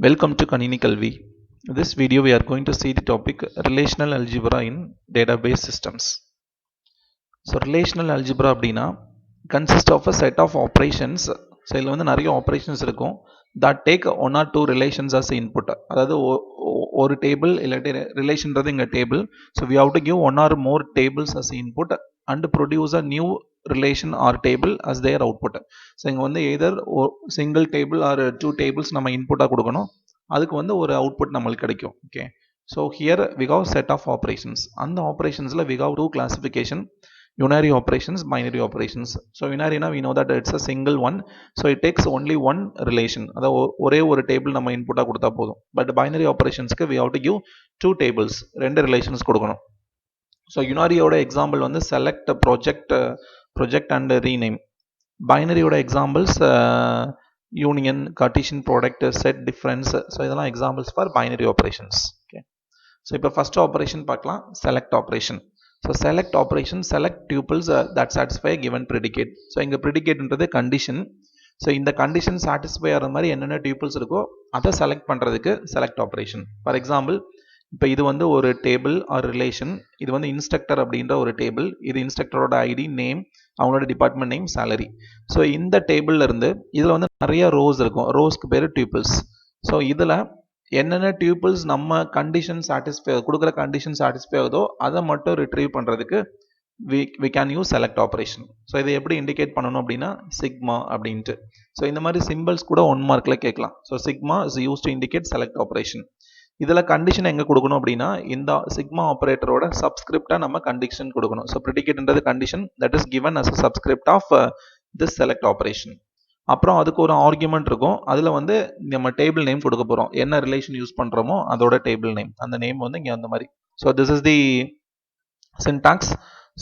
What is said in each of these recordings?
Welcome to Kanini Kalvi. In this video, we are going to see the topic relational algebra in database systems. So, relational algebra அப்படினா consists of a set of operations. So, இதில் வந்து நிறைய operations இருக்கும் that take one or two relations as input. அதாவது ஒரு table இல்லாட்டி ரிலேஷன்றது இங்கே table. So, we have to give one or more tables as input and produce a new relation or table as their output. So இங்கே வந்து either single table or two tables நம்ம இன்புட்டாக கொடுக்கணும், அதுக்கு வந்து ஒரு அவுட்புட் நம்மளுக்கு கிடைக்கும். Okay, so here we have set of operations. அந்த ஆப்ரேஷன்ஸில் we have two classification, unary operations, binary operations. So unary na we know that it's a single one, so it takes only one relation, அதாவது ஒரே ஒரு table நம்ம இன்புட்டாக கொடுத்தா போதும். But binary ஆப்ரேஷன்ஸ்க்கு we have to give two tables, ரெண்டு relations கொடுக்கணும். ஸோ யுனாரியோட எக்ஸாம்பிள் வந்து செலக்ட், ப்ரொஜெக்ட் அண்ட் ரீநேம். பைனரியோட examples union, Cartesian product, set, difference. So இதெல்லாம் examples for binary operations. Okay, so இப்போ ஃபர்ஸ்ட் ஆப்ரேஷன் பார்க்கலாம், select operation. So select operation select tuples that satisfy given predicate. So இங்கே ப்ரெடிகேட்ன்றது condition. So இந்த condition satisfy ஆகிற மாதிரி என்னென்ன tubules இருக்கோ அதை செலக்ட் பண்ணுறதுக்கு செலக்ட் ஆப்ரேஷன். ஃபார் எக்ஸாம்பிள், இப்போ இது வந்து ஒரு டேபிள் ஆர் ரிலேஷன். இது வந்து இன்ஸ்ட்ரக்டர் அப்படின்ற ஒரு டேபிள். இது இன்ஸ்ட்ரக்டரோட ஐடி, நேம், அவங்களோட டிபார்ட்மெண்ட் நேம், சேலரி. ஸோ இந்த டேபிள்ல இருந்து இதில் வந்து நிறைய ரோஸ் இருக்கும். ரோஸ்க்கு பேர் டியூபிள்ஸ். ஸோ இதில் என்னென்ன டியூபிள்ஸ் நம்ம கண்டிஷன் சாட்டிஸ்ஃபை, கொடுக்குற கண்டிஷன் சாட்டிஸ்ஃபை ஆகுதோ அதை மட்டும் ரிட்ரீவ் பண்ணுறதுக்கு we can use select operation. So இதை எப்படி இண்டிகேட் பண்ணணும் அப்படின்னா சிக்மா அப்படின்ட்டு. ஸோ இந்த மாதிரி சிம்பிள்ஸ் கூட 1 மார்க்கில் கேட்கலாம். So sigma is use to indicate select operation. இதில் கண்டிஷன் எங்கே கொடுக்கணும் அப்படின்னா இந்த சிக்மா ஆப்ரேட்டரோட சப்ஸ்கிரிப்டாக நம்ம கண்டிஷன் கொடுக்கணும். ஸோ ப்ரெடிகேட்ன்றது condition that is given as a subscript of this select operation. அப்புறம் அதுக்கு ஒரு ஆர்குமெண்ட் இருக்கும். அதில் வந்து நம்ம டேபிள் நேம் கொடுக்க போகிறோம். என்ன ரிலேஷன் யூஸ் பண்ணுறோமோ அதோட டேபிள் நேம், அந்த நேம் வந்து இங்கே அந்த மாதிரி. So this is the syntax.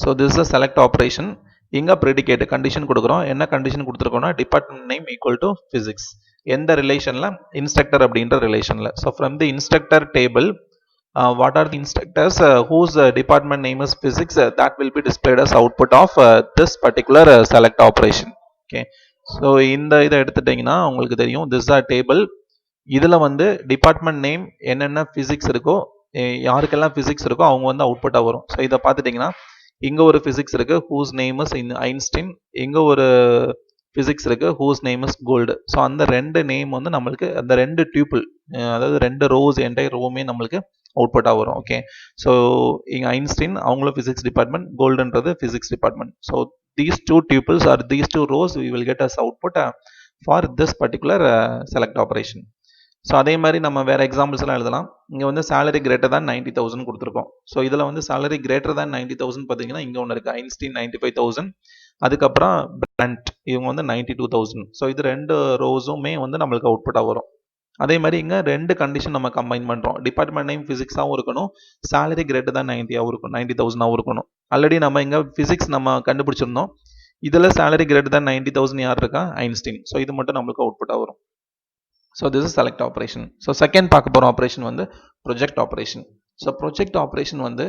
So this is select operation. இங்கே ப்ரெடிகேட் கண்டிஷன் கொடுக்குறோம். என்ன கண்டிஷன் கொடுத்துருக்கோம்னா department name equal to physics. எந்த ரிலேஷனில்? இன்ஸ்ட்ரக்டர் அப்படின்ற ரிலேஷனில். So from the instructor table what are the instructors whose department name is physics, that will be displayed as output of this particular select operation. Okay, so இந்த இதை எடுத்துட்டிங்கன்னா உங்களுக்கு தெரியும், this R table. இதில் வந்து department name என்னென்ன physics இருக்கோ, யாருக்கெல்லாம் ஃபிசிக்ஸ் இருக்கோ அவங்க வந்து அவுட்புட்டாக வரும். ஸோ இதை பார்த்துட்டிங்கன்னா இங்கே ஒரு ஃபிசிக்ஸ் இருக்குது, ஹூஸ் நேம் இஸ் ஐன்ஸ்டைன். இங்கே ஒரு ஃபிசிக்ஸ் இருக்குது, whose name is gold. So அந்த ரெண்டு நேம் வந்து நம்மளுக்கு, அந்த ரெண்டு டியூபிள், அதாவது ரெண்டு ரோஸ், என்டையர் ரோமே நம்மளுக்கு அவுட்புட்டாக வரும். ஓகே, ஸோ இங்கே ஐன்ஸ்டைன் அவங்களும் ஃபிசிக்ஸ் டிபார்ட்மெண்ட், கோல்டுன்றது physics department. So these two tuples or these two rows we will get as output for this particular select operation. So அதே மாதிரி நம்ம வேறு எக்ஸாம்பிள்ஸ் எல்லாம் எழுதலாம். இங்கே வந்து சேலரி கிரேட்டர் தான் 90,000 கொடுத்துருக்கோம். ஸோ இதில் வந்து சேலரி கிரேட்டர் தான் 90,000 பார்த்தீங்கன்னா இங்கே ஒன்று இருக்குது, ஐன்ஸ்டைன் 95,000, அதுக்கப்புறம் பிரண்ட் இவங்க வந்து 92,000. ஸோ இது ரெண்டு ரோஸுமே வந்து நம்மளுக்கு அவுட்புட்டாக வரும். அதே மாதிரி இங்கே ரெண்டு கண்டிஷன் நம்ம கம்பைன் பண்ணுறோம். டிபார்ட்மெண்ட் நேம் ஃபிசிக்ஸாகவும் இருக்கணும், சேலரி கிரேட்டர் தான் 90ஆகவும் இருக்கணும், 90,000ஆகவும் இருக்கணும். ஆல்ரெடி நம்ம இங்கே ஃபிசிக்ஸ் நம்ம கண்டுபிடிச்சிருந்தோம். இதில் சேலரி கிரேட்டர் தான் 90,000 யார் இருக்கா? ஐன்ஸ்டைன். ஸோ இது மட்டும் நம்மளுக்கு அவுட்புட்டாக வரும். So this is select operation. So second பார்க்க போகிற ஆப்ரேஷன் வந்து project operation. So project operation வந்து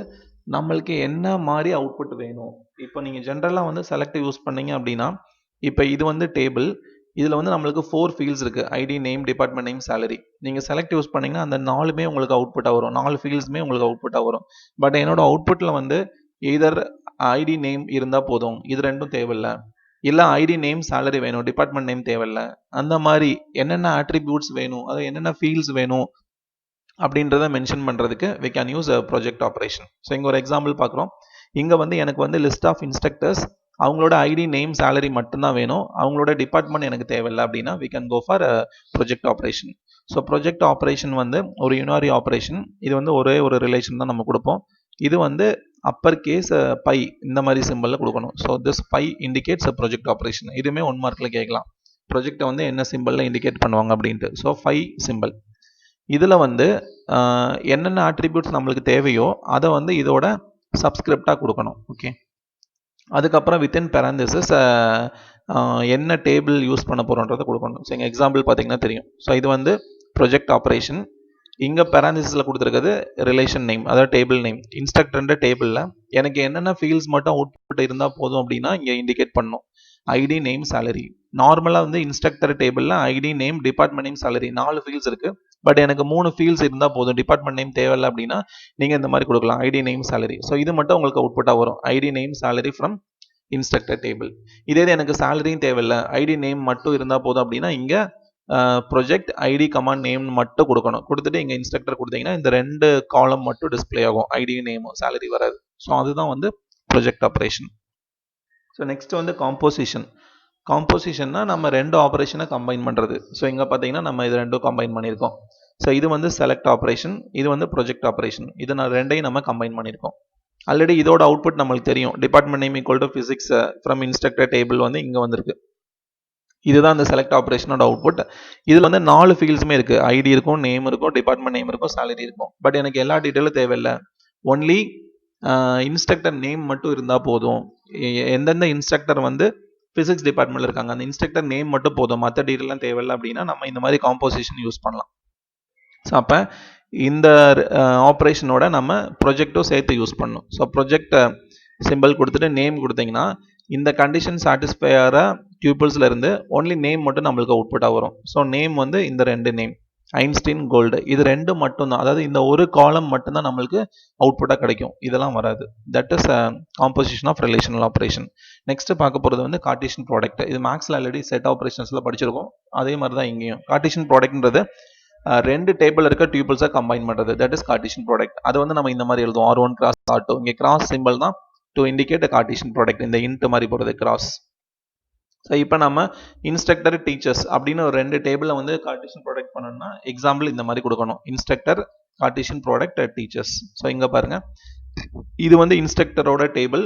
நம்மளுக்கு என்ன மாதிரி அவுட்புட் வேணும். இப்போ நீங்கள் ஜென்ரலாக வந்து செலக்ட் யூஸ் பண்ணீங்க அப்படின்னா, இப்போ இது வந்து டேபிள், இதில் வந்து நம்மளுக்கு 4 ஃபீல்ட்ஸ் இருக்குது, ID, name, department name, salary. நீங்கள் செலக்ட் யூஸ் பண்ணிங்கன்னா அந்த 4மே உங்களுக்கு அவுட்புட்டாக வரும், 4 ஃபீல்ட்ஸுமே உங்களுக்கு அவுட்புட்டாக வரும். பட் என்னோட அவுட்புட்டில் வந்து எய்தர் ஐடி, நேம் இருந்தால் போதும், இது ரெண்டும் தேவையில்லை, இல்லை ஐடி, நேம், சேலரி வேணும், டிபார்ட்மெண்ட் நேம் தேவையில்லை. அந்த மாதிரி என்னென்ன ஆட்ரிபியூட்ஸ் வேணும், அது என்னென்ன ஃபீல்ட்ஸ் வேணும் அப்படின்றத மென்ஷன் பண்ணுறதுக்கு we can use a project operation. So இங்கே ஒரு எக்ஸாம்பிள் பார்க்குறோம். இங்கே வந்து எனக்கு வந்து லிஸ்ட் ஆஃப் இன்ஸ்ட்ரக்டர்ஸ், அவங்களோட ஐடி, நேம், சேலரி மட்டும்தான் வேணும், அவங்களோட டிபார்ட்மெண்ட் எனக்கு தேவையில்லை அப்படின்னா we can go for a project operation. So project operation வந்து ஒரு யூனாரி ஆப்ரேஷன். இது வந்து ஒரே ஒரு ரிலேஷன் தான் நம்ம கொடுப்போம். இது வந்து அப்பர் கேஸ் பை இந்த மாதிரி சிம்பிளில் கொடுக்கணும். So this pi indicates a project operation. இதுவுமே 1 மார்க்கில் கேட்கலாம், ப்ரொஜெக்டை வந்து என்ன சிம்பிளில் இண்டிகேட் பண்ணுவாங்க அப்படின்ட்டு. So 5 simple. இதில் வந்து என்னென்ன ஆட்ரிபியூட்ஸ் நம்மளுக்கு தேவையோ அதை வந்து இதோட சப்ஸ்கிரிப்டாக கொடுக்கணும். ஓகே, அதுக்கப்புறம் வித்தின் பேரந்தசிஸ் என்ன டேபிள் யூஸ் பண்ண போகிறோன்றதை கொடுக்கணும். ஸோ எங்கள் எக்ஸாம்பிள் பார்த்தீங்கன்னா தெரியும். ஸோ இது வந்து ப்ரொஜெக்ட் ஆப்ரேஷன். இங்கே பேரந்தசிஸில் கொடுத்துருக்கிறது ரிலேஷன் நேம், அதாவது டேபிள் நேம். இன்ஸ்ட்ரக்டர்ன்ற டேபிளில் எனக்கு என்னென்ன ஃபீல்ட்ஸ் மட்டும் அவுட்புட் இருந்தால் போதும் அப்படின்னா இங்கே இண்டிகேட் பண்ணணும், ஐடி, நேம், சேலரி. நார்மலாக வந்து இன்ஸ்ட்ரக்டர் டேபிளில் ID, name, department name, salary 4 fields இருக்குது. பட் எனக்கு 3 ஃபீல்ட்ஸ் இருந்தால் போதும், டிபார்ட்மெண்ட் நேம் தேவையில்லை அப்படின்னா நீங்கள் இந்த மாதிரி கொடுக்கலாம், ஐடி நேம் சேலரி. ஸோ இது மட்டும் உங்களுக்கு அவுட்புட்டாக வரும், ID name salary from instructor table. இதே எனக்கு சேலரியும் தேவையில்லை, ஐடி நேம் மட்டும் இருந்தால் போதும் அப்படின்னா இங்கே ப்ரொஜெக்ட் ஐடி கமாண்ட் நேம் மட்டும் கொடுக்கணும். கொடுத்துட்டு இங்கே இன்ஸ்ட்ரக்டர் கொடுத்தீங்கன்னா இந்த 2 காலம் மட்டும் டிஸ்பிளே ஆகும், ஐடி நேமும் சேலரி வராது. ஸோ அதுதான் வந்து ப்ரொஜெக்ட் ஆப்ரேஷன். ஸோ நெக்ஸ்ட் வந்து காம்போசிஷன். காம்போசிஷன்னா நம்ம 2 ஆப்ரேஷனை கம்பைன் பண்ணுறது. ஸோ இங்கே பார்த்தீங்கன்னா நம்ம இது 2 கம்பைன் பண்ணியிருக்கோம். ஸோ இது வந்து செலக்ட் ஆப்ரேஷன், இது வந்து ப்ரொஜெக்ட் ஆப்ரேஷன். இது நான் 2ஐயும் நம்ம கம்பைன் பண்ணியிருக்கோம். ஆல்ரெடி இதோட அவுட்புட் நம்மளுக்கு தெரியும், department name equal to physics from instructor table வந்து இங்கே வந்திருக்கு. இதுதான் அந்த செலக்ட் ஆப்ரேஷனோட அவுட்புட். இதில் வந்து 4 ஃபீல்ட்ஸுமே இருக்குது, ஐடி இருக்கும், நேம் இருக்கும், டிபார்ட்மெண்ட் நேம் இருக்கும், சேலரி இருக்கும். பட் எனக்கு எல்லா டீட்டெயிலும் தேவையில்லை, ஒன்லி இன்ஸ்ட்ரக்டர் நேம் மட்டும் இருந்தால் போதும். எந்தெந்த இன்ஸ்ட்ரக்டர் வந்து ஃபிசிக்ஸ் டிபார்ட்மெண்ட்டில் இருக்காங்க அந்த இன்ஸ்ட்ரக்டர் நேம் மட்டும் போதும், மற்ற டீட்டெயிலாம் தேவையில்லை அப்படின்னா நம்ம இந்த மாதிரி காம்போசிஷன் யூஸ் பண்ணலாம். ஸோ அப்போ இந்த ஆப்ரேஷனோட நம்ம ப்ரொஜெக்டும் சேர்த்து யூஸ் பண்ணணும். ஸோ ப்ரொஜெக்ட் சிம்பிள் கொடுத்துட்டு நேம் கொடுத்தீங்கன்னா இந்த கண்டிஷன் சாட்டிஸ்ஃபை ஆகிற டியூபிள்ஸில் இருந்து ஒன்லி நேம் மட்டும் நம்மளுக்கு அவுட்புட்டாக வரும். ஸோ நேம் வந்து இந்த 2 நேம், ஐன்ஸ்டீன், கோல்டு, இது 2 மட்டும்தான், அதாவது இந்த ஒரு காலம் மட்டும்தான் நம்மளுக்கு அவுட்புட்டாக கிடைக்கும், இதெல்லாம் வராது. That is composition of relational operation. Next பார்க்க போகிறது வந்து கார்ட்டீசியன் ப்ராடக்ட். இது மேக்ஸில் ஆல்ரெடி செட் ஆப்ரேஷன்ஸில் படிச்சிருக்கோம், அதே மாதிரி தான் இங்கேயும். கார்ட்டீசியன் ப்ராடக்ட்ன்றது 2 டேபிள் இருக்க டியூபிள்ஸை கம்பைன் பண்ணுறது, தட் இஸ் கார்ட்டீசியன் ப்ராடக்ட். அது வந்து நம்ம இந்த மாதிரி எழுதுவோம், R1 கிராஸ் R2. இங்கே கிராஸ் சிம்பிள் தான் டு இண்டிகேட் கார்ட்டீசியன் ப்ராடக்ட், இந்த இன்ட் மாதிரி போகிறது கிராஸ். ஸோ இப்போ நம்ம இன்ஸ்ட்ரக்டர் டீச்சர்ஸ் அப்படின்னு ஒரு 2 டேபிளில் வந்து கார்ட்டீசியன் ப்ராடக்ட் பண்ணணும்னா எக்ஸாம்பிள் இந்த மாதிரி கொடுக்கணும், instructor Cartesian product teachers. So இங்கே பாருங்க, இது வந்து இன்ஸ்ட்ரக்டரோட டேபிள்,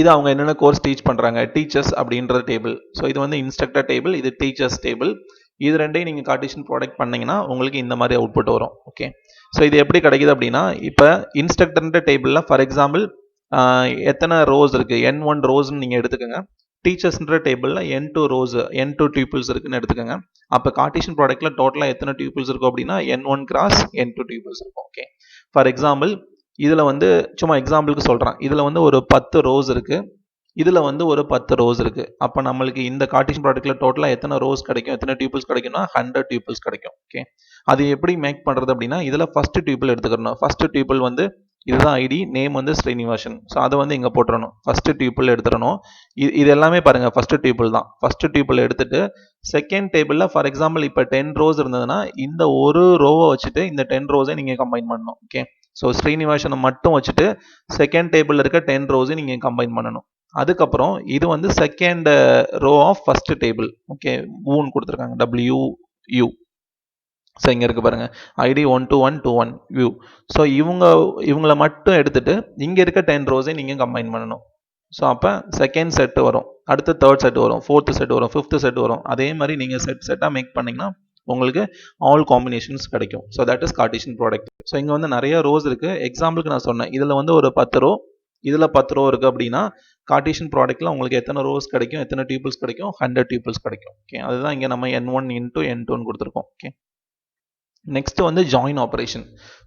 இது அவங்க என்னென்ன கோர்ஸ் டீச் பண்ணுறாங்க, டீச்சர்ஸ் அப்படின்ற டேபிள். ஸோ இது வந்து இன்ஸ்ட்ரக்டர் டேபிள், இது டீச்சர்ஸ் டேபிள். இது 2ஐயும் நீங்கள் கார்ட்டீசியன் ப்ராடக்ட் பண்ணீங்கன்னா உங்களுக்கு இந்த மாதிரி அவுட்புட் வரும். ஓகே, ஸோ இது எப்படி கிடைக்குது அப்படின்னா, இப்போ இன்ஸ்ட்ரக்டர்ன்ற டேபிளில் ஃபார் எக்ஸாம்பிள் எத்தனை ரோஸ் இருக்குது, N1 ரோஸ்ன்னு நீங்கள் எடுத்துக்கோங்க. டீச்சர்ஸ்ன்ற டேபிளில் N2 ரோஸ், N2 டியூபிள்ஸ் இருக்குன்னு எடுத்துக்கோங்க. அப்போ கார்ட்டீசியன் ப்ராடக்ட்டில் டோட்டலாக எத்தனை டியூபிள்ஸ் இருக்கும் அப்படின்னா N1 கிராஸ் N2 டியூபிள்ஸ் இருக்கும். ஓகே, ஃபார் எக்ஸாம்பிள் இதில் வந்து சும்மா எக்ஸாம்பிளுக்கு சொல்கிறேன், இதில் வந்து ஒரு 10 ரோஸ் இருக்குது, இதில் வந்து ஒரு 10 ரோஸ் இருக்குது. அப்போ நம்மளுக்கு இந்த கார்ட்டீசியன் ப்ராடக்ட்டில் டோட்டலாக எத்தனை ரோஸ் கிடைக்கும், எத்தனை டியூபிள்ஸ் கிடைக்கும்னா 100 டியூபிள்ஸ் கிடைக்கும். ஓகே, அது எப்படி மேக் பண்ணுறது அப்படின்னா, இதில் ஃபஸ்ட்டு டியூபிள் எடுத்துக்கணும். ஃபஸ்ட்டு டியூபிள் வந்து இதுதான் ஐடி, நேம் வந்து ஸ்ரீனிவாசன். ஸோ அதை வந்து இங்கே போட்டுறணும், ஃபஸ்ட்டு டியூபிள் எடுத்துடணும். இது எல்லாமே பாருங்கள் ஃபஸ்ட்டு டியூபிள் தான். ஃபஸ்ட்டு டியூபிள் எடுத்துட்டு செகண்ட் டேபிளில் ஃபார் எக்ஸாம்பிள் இப்போ 10 ரோஸ் இருந்ததுன்னா இந்த ஒரு ரோவை வச்சுட்டு இந்த 10 ரோஸை நீங்கள் கம்பைன் பண்ணணும். ஓகே, ஸோ ஸ்ரீனிவாசனை மட்டும் வச்சுட்டு செகண்ட் டேபிளில் இருக்க 10 ரோஸை நீங்கள் கம்பைன் பண்ணணும். அதுக்கப்புறம் இது வந்து second row of first table. Okay, ஊன்னு கொடுத்துருக்காங்க, WU. ஸோ இங்கே இருக்குது பாருங்கள், ஐடி 12121 வியூ. ஸோ இவங்களை மட்டும் எடுத்துட்டு இங்கே இருக்க 10 ரோஸை நீங்கள் கம்பைன் பண்ணணும். ஸோ அப்போ செகண்ட் செட்டு வரும், அடுத்து தேர்ட் செட் வரும், ஃபோர்த்து செட் வரும், ஃபிஃப்த்து செட் வரும். அதே மாதிரி நீங்கள் செட்டாக மேக் பண்ணிங்கன்னா உங்களுக்கு ஆல் காம்பினேஷன்ஸ் கிடைக்கும். So that is Cartesian product. So இங்கே வந்து நிறைய ரோஸ் இருக்குது. எக்ஸாம்பிளுக்கு நான் சொன்னேன், இதில் வந்து ஒரு 10 ரோ, இதில் 10 ரோ இருக்குது அப்படின்னா கார்ட்டீசியன் ப்ராடக்ட்டில் உங்களுக்கு எத்தனை ரோஸ் கிடைக்கும், எத்தனை டியூபிள்ஸ் கிடைக்கும், 100 டியூபிள்ஸ் கிடைக்கும். ஓகே, அதுதான் இங்கே நம்ம N1 into N2 கொடுத்துருக்கோம். ஓகே, நெக்ஸ்ட் வந்து join operation.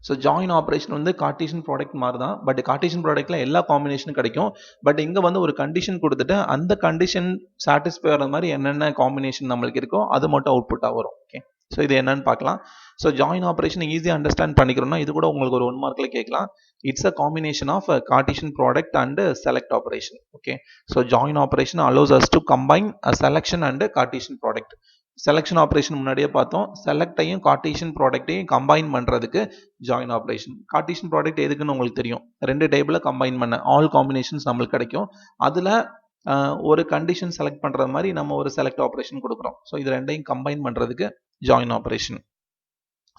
So join operation வந்து கார்ட்டீசியன் ப்ராடக்ட் மாதிரி தான், பட் கார்ட்டீசியன் ப்ராடக்ட்டில் எல்லா காம்பினேஷனும் கிடைக்கும். பட் இங்கே வந்து ஒரு கண்டிஷன் கொடுத்துட்டு அந்த கண்டிஷன் சாட்டிஸ்ஃபை ஆகிற மாதிரி என்னென்ன காம்பினேஷன் நம்மளுக்கு இருக்கோ அது மட்டும் அவுட்புட்டாக வரும். ஓகே, ஸோ இது என்னன்னு பார்க்கலாம். ஸோ ஜாயின் ஆப்ரேஷன் ஈஸியாக அண்டர்ஸ்டாண்ட் பண்ணிக்கிறோம்னா இது கூட உங்களுக்கு ஒரு 1 மார்க்கில் கேட்கலாம். It's a combination of Cartesian product and select operation. Okay, so join operation allows us to combine selection and Cartesian product. Selection operation முன்னாடியே பார்த்தோம், செலக்டையும் கார்ட்டீசியன் ப்ராடக்ட்டையும் கம்பைன் பண்ணுறதுக்கு ஜாயின் ஆப்ரேஷன். கார்ட்டீசியன் ப்ராடக்ட் எதுக்குன்னு உங்களுக்கு தெரியும், 2 டேபிளை கம்பைன் பண்ண ஆல் காம்பினேஷன்ஸ் நம்மளுக்கு கிடைக்கும். அதில் ஒரு கண்டிஷன் செலக்ட் பண்ணுற மாதிரி நம்ம ஒரு செலக்ட் ஆப்ரேஷன் கொடுக்குறோம். ஸோ இது 2ஐயும் கம்பைன் பண்ணுறதுக்கு ஜாயின் ஆப்ரேஷன்.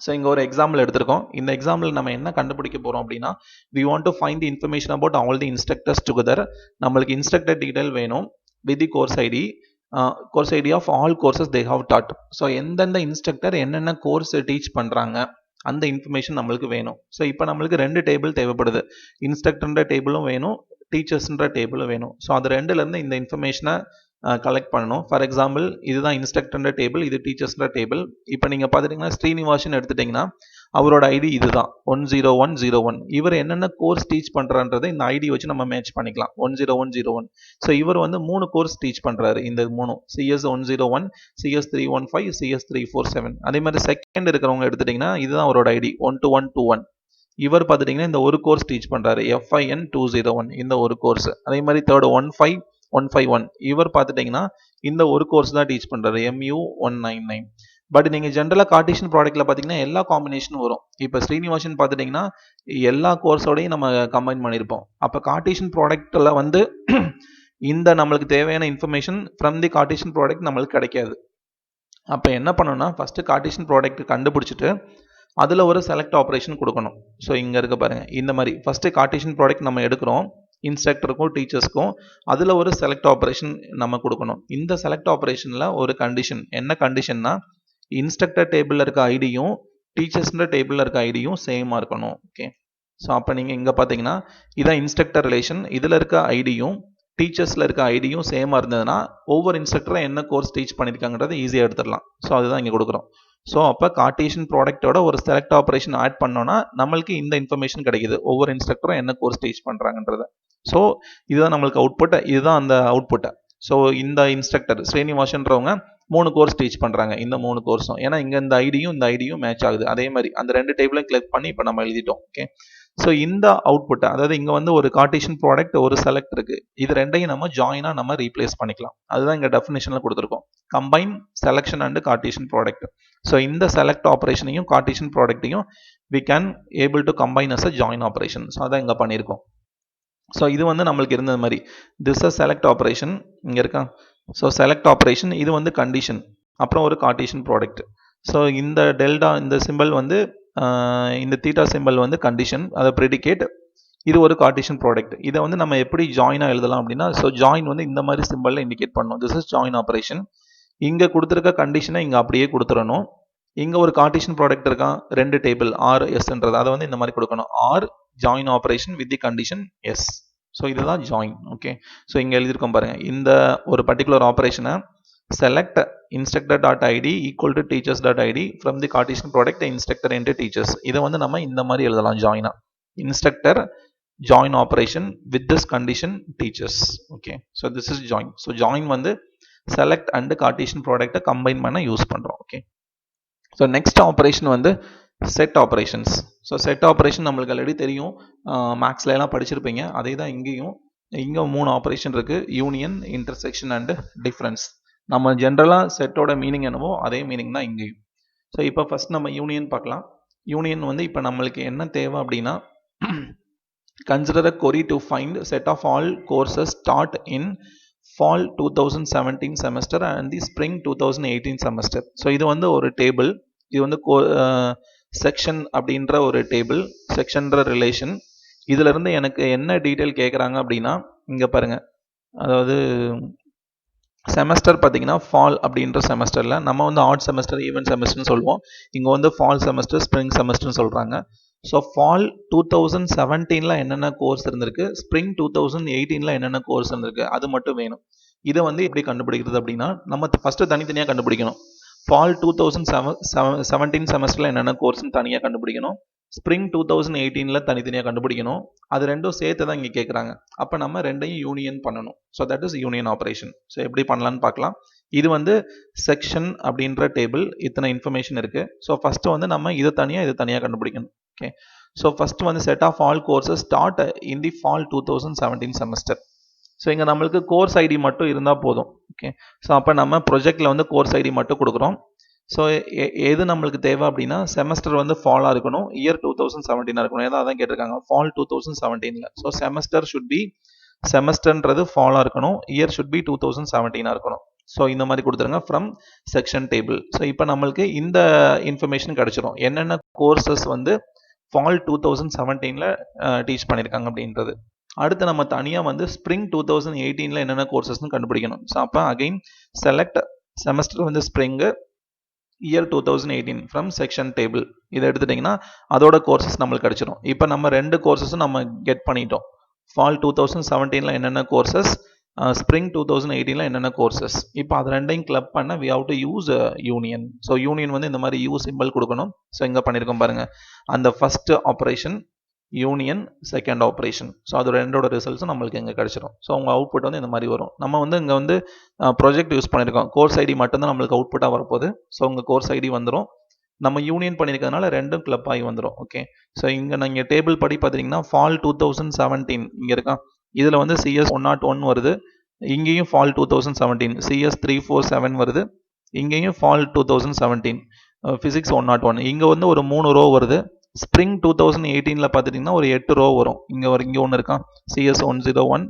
ஸோ இங்கே ஒரு எக்ஸாம்பிள் எடுத்திருக்கோம். இந்த எக்ஸாம்பிள் நம்ம என்ன கண்டுபிடிக்க போகிறோம் அப்படின்னா, we want to find the information about all the instructors together. நம்மளுக்கு இன்ஸ்ட்ரக்டர் டீடைல் வேணும் with the course ID. Course ID of all courses they have taught. So எந்தெந்த இன்ஸ்ட்ரக்டர் என்னென்ன கோர்ஸ் டீச் பண்ணுறாங்க அந்த இன்ஃபர்மேஷன் நம்மளுக்கு வேணும். ஸோ இப்போ நம்மளுக்கு 2 டேபிள் தேவைப்படுது, இன்ஸ்ட்ரக்டர்ன்ற டேபிளும் வேணும், டீச்சர்ஸ்ன்ற டேபிளும் வேணும். ஸோ அது 2லேருந்து இந்த இன்ஃபர்மேஷனை கலெக்ட் பண்ணணும். ஃபார் எக்ஸாம்பிள் இதுதான் இன்ஸ்ட்ரக்டர்ன்ற டேபிள், இது டீச்சர்ஸ்ன்ற டேபிள். இப்போ நீங்கள் பார்த்துட்டிங்கன்னா ஸ்ரீனிவாசன் எடுத்துட்டிங்கன்னா அவரோட ஐடி இதுதான் 10101. இவர் என்னென்ன கோர்ஸ் டீச் பண்ணுறான்றதை இந்த ஐடி வச்சு நம்ம மேட்ச் பண்ணிக்கலாம். 10101. ஸோ இவர் வந்து 3 கோர்ஸ் டீச் பண்ணுறாரு. இந்த 3 CS 101, CS 315, CS 347. அதே மாதிரி செகண்ட் இருக்கிறவங்க எடுத்துட்டிங்கன்னா இதுதான் அவரோட ஐடி 12121. இவர் பார்த்துட்டிங்கன்னா இந்த ஒரு கோர்ஸ் டீச் பண்ணுறாரு FIN 201, இந்த ஒரு கோர்ஸ். அதே மாதிரி தேர்டு 15151. இவர் பார்த்துட்டிங்கன்னா இந்த ஒரு கோர்ஸ் தான் டீச் பண்ணுறாரு MU 199. பட் நீங்கள் ஜென்ரலாக கார்ட்டீசியன் ப்ராடக்ட்டில் பார்த்தீங்கன்னா எல்லா காம்பினேஷனும் வரும். இப்போ ஸ்ரீனிவாசன் பார்த்துட்டிங்கன்னா எல்லா கோர்ஸோடையும் நம்ம கம்பைன் பண்ணியிருப்போம். அப்போ கார்ட்டீசியன் ப்ராடக்ட்டில் வந்து இந்த நம்மளுக்கு தேவையான information from the Cartesian product நம்மளுக்கு கிடைக்காது. அப்போ என்ன பண்ணணும்னா ஃபஸ்ட்டு கார்ட்டீசியன் ப்ராடக்ட் கண்டுபிடிச்சிட்டு அதில் ஒரு செலக்ட் ஆப்ரேஷன் கொடுக்கணும். ஸோ இங்கே இருக்க பாருங்கள், இந்த மாதிரி ஃபஸ்ட்டு கார்ட்டீசியன் ப்ராடக்ட் நம்ம எடுக்கிறோம், இன்ஸ்ட்ரக்டருக்கும் டீச்சர்ஸ்க்கும். அதில் ஒரு செலக்ட் ஆப்ரேஷன் நம்ம கொடுக்கணும். இந்த செலக்ட் ஆப்ரேஷனில் ஒரு கண்டிஷன், என்ன கண்டிஷன்னா இன்ஸ்ட்ரக்டர் டேபிளில் இருக்க ஐடியும் டீச்சர்ஸ்ன்ற டேபிளில் இருக்க ஐடியும் சேமாக இருக்கணும். ஓகே, ஸோ அப்போ நீங்கள் இங்கே பார்த்தீங்கன்னா இதான் இன்ஸ்ட்ரக்டர் ரிலேஷன். இதில் இருக்க ஐடியும் டீச்சர்ஸில் இருக்க ஐடியும் சேமாக இருந்ததுன்னா ஒவ்வொரு இன்ஸ்ட்ரக்டரும் என்ன கோர்ஸ் டீச் பண்ணியிருக்காங்கன்றதை ஈஸியாக எடுத்துடலாம். ஸோ அதுதான் இங்கே கொடுக்குறோம். ஸோ அப்போ கார்ட்டீசியன் ப்ராடக்ட்டோட ஒரு செலக்ட் ஆப்ரேஷன் ஆட் பண்ணோன்னா நம்மளுக்கு இந்த இன்ஃபர்மேஷன் கிடைக்குது, ஒவ்வொரு இன்ஸ்ட்ரக்டரும் என்ன கோர்ஸ் டீச் பண்ணுறாங்கன்றத. ஸோ இதுதான் நம்மளுக்கு அவுட்புட், இதுதான் அந்த அவுட்புட்டை. ஸோ இந்த இன்ஸ்ட்ரக்டர் ஸ்ரீனிவாசன்றவங்க 3 கோர்ஸ் டீச் பண்ணுறாங்க, இந்த 3 கோர்ஸும். ஏன்னா இங்கே இந்த ஐடியும் மேட்ச் ஆகுது. அதே மாதிரி அந்த 2 டேபிளையும் கிளிக் பண்ணி இப்போ நம்ம எழுதிட்டோம். ஓகே, ஸோ இந்த அவுட்புட்டை, அதாவது இங்கே வந்து ஒரு கார்ட்டீசியன் ப்ராடக்ட் ஒரு செலக்ட் இருக்குது, இது ரெண்டையும் நம்ம ஜாயினாக நம்ம ரீப்ளேஸ் பண்ணிக்கலாம். அதுதான் இங்கே டெஃபினேஷனில் கொடுத்துருக்கோம், combine selection and Cartesian product. So இந்த செலக்ட் ஆப்ரேஷனையும் கார்ட்டீசியன் ப்ராடக்ட்டையும் we can able to combine as a join operation. So அதான் இங்கே பண்ணியிருக்கோம். ஸோ இது வந்து நம்மளுக்கு இருந்தது மாதிரி this is select operation இங்கே இருக்கா. ஸோ செலக்ட் ஆப்ரேஷன் இது வந்து கண்டிஷன், அப்புறம் ஒரு கார்ட்டீசியன் ப்ராடக்ட். ஸோ இந்த டெல்டா இந்த சிம்பிள் வந்து இந்த தீட்டா சிம்பிள் வந்து கண்டிஷன், அதை ப்ரெடிகேட். இது ஒரு கார்ட்டீசியன் ப்ராடக்ட். இதை வந்து நம்ம எப்படி ஜாயினாக எழுதலாம் அப்படின்னா, ஸோ ஜாயின் வந்து இந்த மாதிரி சிம்பிளில் இண்டிகேட் பண்ணணும். This is join operation. இங்கே கொடுத்துருக்க கண்டிஷனை இங்கே அப்படியே கொடுத்துடணும். இங்கே ஒரு கார்ட்டீசியன் ப்ராடக்ட் இருக்கான், 2 டேபிள் RSன்றது, அதை வந்து இந்த மாதிரி கொடுக்கணும். Or join operation with the condition S. So இதுதான் ஜாயின். ஓகே, ஸோ இங்கே எழுதியிருக்கோம் பாருங்கள், இந்த ஒரு பர்டிகுலர் ஆப்ரேஷனை select instructor.id equal to teachers.id from the Cartesian product instructor into teachers. இதை வந்து நம்ம இந்த மாதிரி எழுதலாம், ஜாயினா instructor join operation with this condition teachers. Okay, so this is join. So join வந்து select and Cartesian product combine பண்ண use பண்றோம். Okay, so next operation வந்து set operations. So set operation நம்மளுக்கு ஆல்ரெடி தெரியும், மேக்ஸ்ல எல்லாம் படிச்சிருப்பீங்க. அதே தான் இங்கேயும். இங்கே 3 ஆப்ரேஷன் இருக்கு, யூனியன், இன்டர்செக்ஷன் அண்ட் டிஃபரன்ஸ். நம்ம ஜென்ரலாக செட்டோட மீனிங் என்னவோ அதே மீனிங் தான் இங்கேயும். ஸோ இப்போ ஃபஸ்ட் நம்ம யூனியன் பார்க்கலாம். யூனியன் வந்து இப்போ நம்மளுக்கு என்ன தேவை அப்படின்னா, consider a query to find set of all courses taught in fall 2017 semester and the spring 2018 semester. So இது வந்து ஒரு டேபிள், இது வந்து செக்ஷன் அப்படின்ற ஒரு டேபிள், செக்ஷன்ற ரிலேஷன். இதுல இருந்து எனக்கு என்ன டீட்டெயில் கேட்குறாங்க அப்படின்னா, இங்கே பாருங்க, அதாவது செமஸ்டர் பார்த்தீங்கன்னா ஃபால் அப்படின்ற செமஸ்டரில் நம்ம வந்து ஆட் செமஸ்டர், ஈவென்ட் செமஸ்டர்னு சொல்லுவோம். இங்கே வந்து ஃபால் செமஸ்டர், ஸ்ப்ரிங் செமஸ்டர்னு சொல்கிறாங்க. ஸோ ஃபால் 2017 என்னென்ன கோர்ஸ் இருந்திருக்கு, ஸ்ப்ரிங் 2018 என்னென்ன கோர்ஸ் இருந்திருக்கு, அது மட்டும் வேணும். இதை வந்து எப்படி கண்டுபிடிக்கிறது அப்படின்னா, நம்ம ஃபஸ்ட்டு தனித்தனியாக கண்டுபிடிக்கணும். ஃபால் 2017 செமஸ்டரில் என்னென்ன கோர்ஸ்னு தனியாக கண்டுபிடிக்கணும், ஸ்ப்ரிங் 2018 தனித்தனியாக கண்டுபிடிக்கணும். அது ரெண்டும் சேர்த்து தான் இங்கே கேட்குறாங்க. அப்போ நம்ம ரெண்டையும் யூனியன் பண்ணணும். So that is union operation. So எப்படி பண்ணலான்னு பார்க்கலாம். இது வந்து செக்ஷன் அப்படின்ற டேபிள், இத்தனை இன்ஃபர்மேஷன் இருக்குது. ஸோ ஃபஸ்ட்டு வந்து நம்ம இதை தனியாக கண்டுபிடிக்கணும். ஓகே, ஸோ ஃபஸ்ட்டு வந்து set of all courses start in the fall 2017 semester. So இங்கே நம்மளுக்கு கோர்ஸ் ஐடி மட்டும் இருந்தால் போதும். ஓகே, ஸோ அப்போ நம்ம ப்ரொஜெக்டில் வந்து கோர்ஸ் ஐடி மட்டும் கொடுக்குறோம். ஸோ எது நம்மளுக்கு தேவை அப்படின்னா, செமஸ்டர் வந்து ஃபாலாக இருக்கணும், இயர் 2017 இருக்கணும். ஏதாவது அதான் கேட்டிருக்காங்க, fall 2017. So semester should be, செமஸ்டர்ன்றது ஃபாலாக இருக்கணும், இயர் ஷுட் பி 2017 இருக்கணும். ஸோ இந்த மாதிரி கொடுத்துருங்க ஃப்ரம் செக்ஷன் டேபிள். ஸோ இப்போ நம்மளுக்கு இந்த இன்ஃபர்மேஷன் கிடச்சிரும், என்னென்ன கோர்சஸ் வந்து ஃபால் 2017 டீச் பண்ணியிருக்காங்க அப்படின்றது. அடுத்து நம்ம தனியாக வந்து ஸ்ப்ரிங் 2018 என்னென்ன கோர்சஸ்னு கண்டுபிடிக்கணும். ஸோ அப்போ அகைன் செலக்ட் செமஸ்டர் வந்து spring, year 2018 from section table. இதை எடுத்துட்டிங்கன்னா அதோட கோர்சஸ் நம்மளுக்கு கிடச்சிடும். இப்போ நம்ம 2 கோர்சஸும் நம்ம கெட் பண்ணிட்டோம். ஃபால் 2017 என்னென்ன கோர்சஸ், ஸ்ப்ரிங் 2018ல என்னென்ன கோர்சஸ். இப்போ அது ரெண்டையும் கிளப் பண்ண we have to use union. So union வந்து இந்த மாதிரி யூ சிம்பிள் கொடுக்கணும். ஸோ இங்கே பண்ணியிருக்கோம் பாருங்க, அந்த first operation union, second operation. So அது ரெண்டோட ரிசல்ட்ஸும் நம்மளுக்கு இங்கே கிடச்சிடும். ஸோ உங்கள் அவுட்புட் வந்து இந்த மாதிரி வரும். நம்ம வந்து இங்கே வந்து ப்ரொஜெக்ட் யூஸ் பண்ணியிருக்கோம். கோர்ஸ் ஐடி மட்டும்தான் நம்மளுக்கு அவுட்புட்டாக வரப்போகுது. ஸோ உங்கள் கோர்ஸ் ஐடி வந்துடும். நம்ம யூனியன் பண்ணியிருக்கிறதுனால ரெண்டும் கிளப் ஆகி வந்துடும். ஓகே, ஸோ இங்கே நீங்கள் டேபிள் படி பார்த்தீங்கன்னா ஃபால் 2017 இங்கே இருக்கா, இதில் வந்து CS 101 வருது, இங்கேயும் ஃபால் 2017 CS 347 வருது, இங்கேயும் ஃபால் 2017 ஃபிசிக்ஸ் 101. இங்கே வந்து ஒரு 3 ரோ வருது. ஸ்ப்ரிங் 2018ல் பார்த்துட்டிங்கன்னா ஒரு 8 ரோ வரும். இங்கே ஒன்று இருக்கா, CS 101,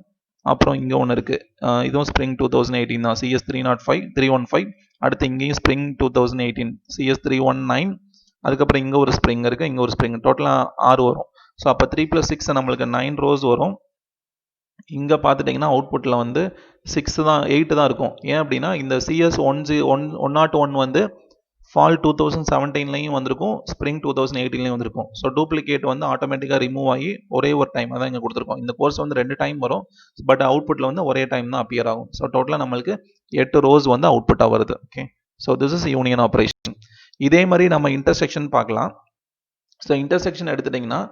அப்புறம் இங்கே ஒன்று இருக்குது, இதுவும் ஸ்ப்ரிங் 2018 தான், CS 315. அடுத்து இங்கேயும் ஸ்ப்ரிங் 2018 CS 319. அதுக்கப்புறம் இங்கே ஒரு ஸ்ப்ரிங் இருக்குது, இங்கே ஒரு ஸ்ப்ரிங், டோட்டலாக 6 வரும். ஸோ அப்போ 3 + 6 நம்மளுக்கு 9 ரோஸ் வரும். இங்கே பார்த்துட்டிங்கன்னா அவுட்புட்டில் வந்து 8 தான் இருக்கும். ஏன் அப்படின்னா இந்த CS 101 வந்து ஃபால் 2017லையும் வந்திருக்கும், ஸ்ப்ரிங் 2018லையும் வந்திருக்கும். ஸோ டூப்ளிகேட் வந்து ஆட்டோமேட்டிக்காக ரிமூவ் ஆகி ஒரே ஒரு டைம் தான் இங்கே கொடுத்துருக்கோம். இந்த கோர்ஸ் வந்து 2 டைம் வரும், பட் அவுட்புட்டில் வந்து ஒரே டைம் தான் அப்பியர் ஆகும். ஸோ டோட்டலாக நம்மளுக்கு 8 ரோஸ் வந்து அவுட்புட்டாக வருது. Okay, so this is union operation. இதே மாதிரி நம்ம இன்டர்செக்ஷன் பார்க்கலாம். ஸோ இன்டர்செக்ஷன் எடுத்துட்டிங்கன்னா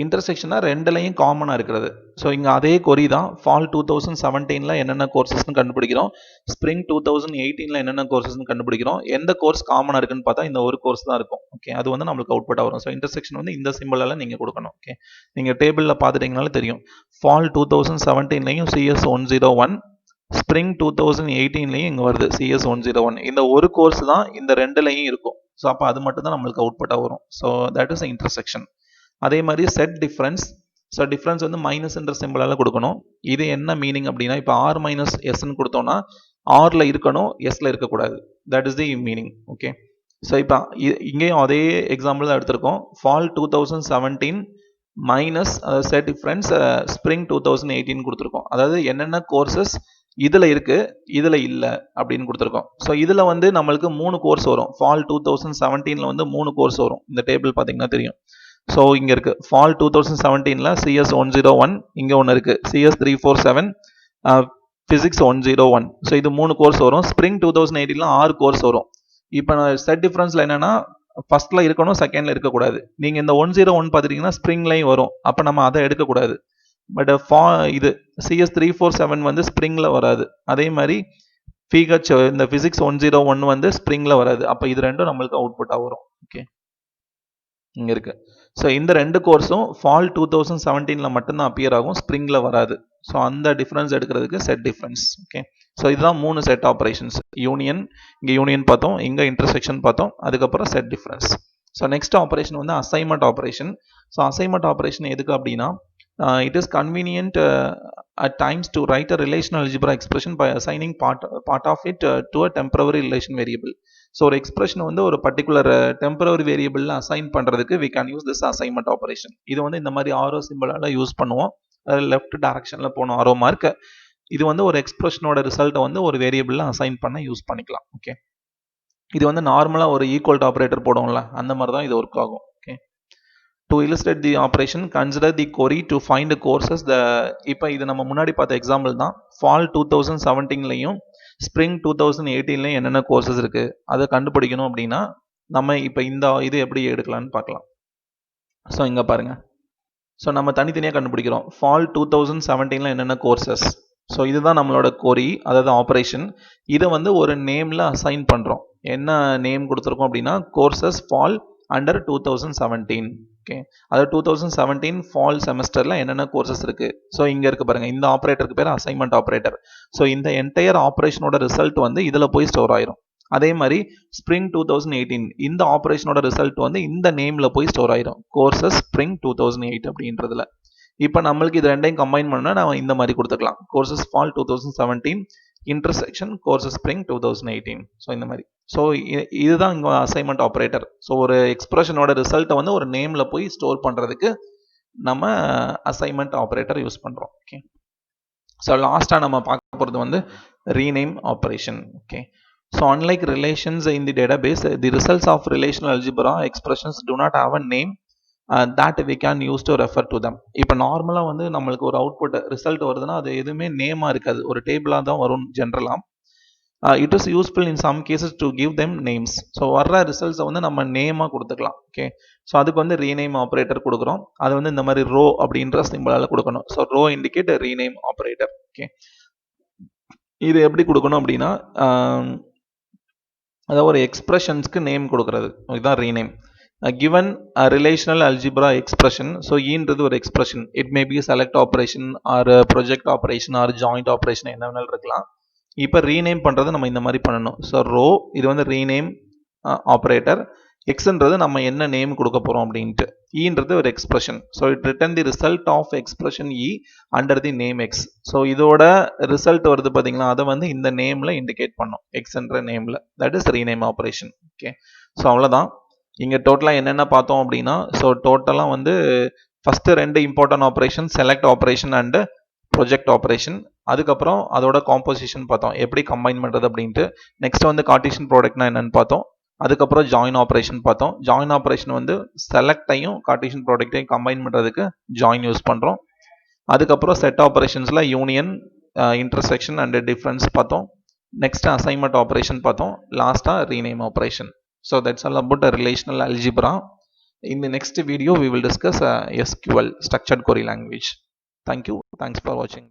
இன்டர்செக்ஷனாக ரெண்டுலையும் காமனாக இருக்கிறது. ஸோ இங்கே அதே கொரி தான். ஃபால் 2017ல் என்னென்ன கோர்சஸ்ன்னு கண்டுபிடிக்கிறோம், ஸ்ப்ரிங் 2018ல் என்னென்ன கோர்சஸ்ன்னு கண்டுபிடிக்கிறோம். எந்த கோர்ஸ் காமனாக இருக்குன்னு பார்த்தா இந்த ஒரு கோர்ஸ் தான் இருக்கும். ஓகே, அது வந்து நம்மளுக்கு அவுட்புட்டாக வரும். ஸோ இன்டர்செக்ஷன் வந்து இந்த சிம்பிளால் நீங்கள் கொடுக்கணும். ஓகே, நீங்கள் டேபிளில் பார்த்துட்டிங்கனாலும் தெரியும், ஃபால் 2017லையும் CS 101, ஸ்ப்ரிங் 2018லையும் இங்கே வருது CS 101. இந்த ஒரு கோர்ஸ் தான் இந்த ரெண்டுலையும் இருக்கும். ஸோ அப்போ அது மட்டும் தான் நம்மளுக்கு அவுட்புட்டாக வரும். So that is intersection. அதே மாதிரி செட் டிஃப்ரென்ஸ். ஸோ டிஃப்ரென்ஸ் வந்து மைனஸ்ன்ற சிம்பிளால் கொடுக்கணும். இது என்ன மீனிங் அப்படின்னா, இப்போ R - Sன்னு கொடுத்தோம்னா ஆரில் இருக்கணும், எஸ்ல இருக்கக்கூடாது. That is the meaning. Okay, so இப்போ இங்கேயும் அதே எக்ஸாம்பிள் தான் எடுத்திருக்கோம். Fall 2017 minus set difference spring 2018 கொடுத்துருக்கோம். அதாவது என்னென்ன கோர்சஸ் இதில் இருக்குது, இதில் இல்லை அப்படின்னு கொடுத்துருக்கோம். ஸோ இதில் வந்து நம்மளுக்கு 3 கோர்ஸ் வரும். ஃபால் 2017ல் வந்து 3 கோர்ஸ் வரும். இந்த டேபிள் பார்த்தீங்கன்னா தெரியும். ஸோ இங்கே இருக்குது ஃபால் 2017ல் CS 101, இங்கே ஒன்று இருக்குது CS 347, ஃபிசிக்ஸ் 101. ஸோ இது 3 கோர்ஸ் வரும். ஸ்ப்ரிங் 2018ல் 6 கோர்ஸ் வரும். இப்போ செட் டிஃப்ரென்ஸில் என்னென்னா ஃபஸ்ட்டில் இருக்கணும், செகண்டில் இருக்கக்கூடாது. நீங்கள் இந்த 101 பார்த்துட்டிங்கன்னா ஸ்ப்ரிங்லையும் வரும், அப்போ நம்ம அதை எடுக்கக்கூடாது. பட் இது CS 347 வந்து ஸ்ப்ரிங்கில் வராது. அதே மாதிரி இந்த ஃபிசிக்ஸ் 101 வந்து ஸ்ப்ரிங்கில் வராது. அப்போ இது ரெண்டும் நம்மளுக்கு அவுட்புட்டாக வரும். ஓகே, இங்கே இருக்குது. ஸோ இந்த 2 கோர்ஸும் ஃபால் 2017ல் மட்டும்தான் அப்பியர் ஆகும், ஸ்ப்ரிங்கில் வராது. ஸோ அந்த டிஃப்ரென்ஸ் எடுக்கிறதுக்கு செட் டிஃப்ரென்ஸ். ஓகே, ஸோ இதுதான் 3 செட் ஆப்ரேஷன்ஸ். யூனியன், இங்கே யூனியன் பார்த்தோம், இங்கே இன்டர்செக்ஷன் பார்த்தோம், அதுக்கப்புறம் set difference. So next operation வந்து assignment operation. So assignment operation எதுக்கு அப்படின்னா, it is convenient at times to write a relational algebra expression by assigning part of it to a temporary relation variable. So ஒரு expression வந்து ஒரு particular temporary வேரியபிளில் assign பண்ணுறதுக்கு we can use this assignment operation. இது வந்து இந்த மாதிரி ஆரோ சிம்பிளால் use பண்ணுவோம். Left டைரக்ஷனில் போகணும் ஆரோ மார்க். இது வந்து ஒரு எக்ஸ்பிரஷனோட ரிசல்ட்டை வந்து ஒரு வேரியபிளில் அசைன் பண்ண யூஸ் பண்ணிக்கலாம். ஓகே, இது வந்து நார்மலாக ஒரு ஈக்குவல் டு ஆப்ரேட்டர் போடுவோம்ல, அந்த மாதிரி தான் இது ஒர்க் ஆகும். Okay, to illustrate the operation, consider the query to find the courses. இப்போ இது நம்ம முன்னாடி பார்த்த எக்ஸாம்பிள் தான். ஃபால் 2017லையும் ஸ்ப்ரிங் 2018லையும் என்னென்ன கோர்சஸ் இருக்குது அதை கண்டுபிடிக்கணும் அப்படின்னா நம்ம இப்போ இந்த இது எப்படி எடுக்கலான்னு பார்க்கலாம். ஸோ இங்கே பாருங்கள். ஸோ நம்ம தனித்தனியாக கண்டுபிடிக்கிறோம். ஃபால் 2017ல் என்னென்ன கோர்சஸ். ஸோ இதுதான் நம்மளோட query, அதாவது ஆப்ரேஷன். இதை வந்து ஒரு நேமில் அசைன் பண்ணுறோம். என்ன நேம் கொடுத்துருக்கோம் அப்படின்னா, கோர்சஸ் ஃபால் அண்டர் 2017. ஓகே, அதாவது 2017 ஃபால் செமஸ்டரில் என்னென்ன கோர்சஸ் இருக்குது. ஸோ இங்கே இருக்குது பாருங்கள், இந்த ஆப்ரேட்டருக்கு பேர் அசைன்மெண்ட் ஆப்ரேட்டர். ஸோ இந்த என்டையர் ஆப்ரேஷனோட ரிசல்ட் வந்து இதில் போய் ஸ்டோர் ஆயிரும். அதே மாதிரி ஸ்ப்ரிங் 2018 இந்த ஆப்ரேஷனோட ரிசல்ட் வந்து இந்த நேமில் போய் ஸ்டோர் ஆயிரும், கோர்சஸ் ஸ்ப்ரிங் 2008 அப்படின்றதுல. இப்போ நம்மளுக்கு இது ரெண்டையும் கம்பைன் பண்ணால் நம்ம இந்த மாதிரி கொடுத்துக்கலாம், courses fall 2017 intersection courses spring 2018. So இந்த மாதிரி. ஸோ இதுதான் இங்கே அசைன்மெண்ட் ஆப்ரேட்டர். ஸோ ஒரு எக்ஸ்பிரஷனோட ரிசல்ட்டை வந்து ஒரு நேமில் போய் ஸ்டோர் பண்ணுறதுக்கு நம்ம அசைன்மெண்ட் ஆப்ரேட்டர் யூஸ் பண்ணுறோம். ஓகே, ஸோ லாஸ்ட்டாக நம்ம பார்க்க போகிறது வந்து rename operation. Okay, so unlike relations in the database, the results of relational algebra expressions do not have a name that we can use to refer to them. இப்போ நார்மலாக வந்து நம்மளுக்கு ஒரு அவுட்புட் ரிசல்ட் வருதுன்னா அது எதுவுமே நேமாக இருக்காது, ஒரு டேபிளாக தான் வரும் ஜென்ரலாக. It is useful in some cases to give them names. So வர்ற ரிசல்ட்ஸை வந்து நம்ம நேமாக கொடுத்துக்கலாம். ஓகே, ஸோ அதுக்கு வந்து ரீநேம் ஆப்ரேட்டர் கொடுக்குறோம். அது வந்து இந்த மாதிரி ரோ அப்படின்ற சிம்பிளால் கொடுக்கணும். So rho indicate rename operator. Okay, இது எப்படி கொடுக்கணும் அப்படின்னா அதாவது ஒரு எக்ஸ்பிரஷன்ஸ்க்கு நேம் கொடுக்கறது, இதுதான் rename. given a relational algebra expression, so ன்றது ஒரு expression, it may be select operation or project operation or joint operation என்ன வேணாலும் இருக்கலாம். இப்போ ரீநேம் பண்ணுறது நம்ம இந்த மாதிரி பண்ணணும். ஸோ ரோ இது வந்து ரீநேம் ஆப்ரேட்டர், எக்ஸ்ன்றது நம்ம என்ன நேம் கொடுக்க போகிறோம் அப்படின்ட்டு, ன்றது ஒரு expression. So it return the result of expression E under the name X. So இதோட ரிசல்ட் வருது பார்த்தீங்களா, அதை வந்து இந்த நேமில் இண்டிகேட் பண்ணும், எக்ஸ்ன்ற நேமில். That is rename operation. Okay, so அவ்வளோதான். இங்கே டோட்டலாக என்னென்ன பார்த்தோம் அப்படின்னா, ஸோ டோட்டலாக வந்து first 2 important operation, select operation and project operation. அதுக்கப்புறம் அதோட காம்போசிஷன் பார்த்தோம், எப்படி கம்பைன் பண்ணுறது அப்படின்ட்டு. நெக்ஸ்ட் வந்து கார்ட்டீசியன் ப்ராடக்ட்னா என்னன்னு பார்த்தோம். அதுக்கப்புறம் ஜாயின் ஆப்ரேஷன் பார்த்தோம். ஜாயின் ஆப்ரேஷன் வந்து செலக்டையும் கார்ட்டீசியன் ப்ராடக்டையும் கம்பைன் பண்ணுறதுக்கு ஜாயின் யூஸ் பண்ணுறோம். அதுக்கப்புறம் செட் ஆப்ரேஷன்ஸில் யூனியன், இன்டர்செக்ஷன் அண்ட் டிஃப்ரென்ஸ் பார்த்தோம். நெக்ஸ்ட் அசைன்மெண்ட் ஆப்ரேஷன் பார்த்தோம். லாஸ்ட்டாக rename operation. So that's all about a relational algebra. In the next video we will discuss SQL, structured query language. Thank you. Thanks for watching.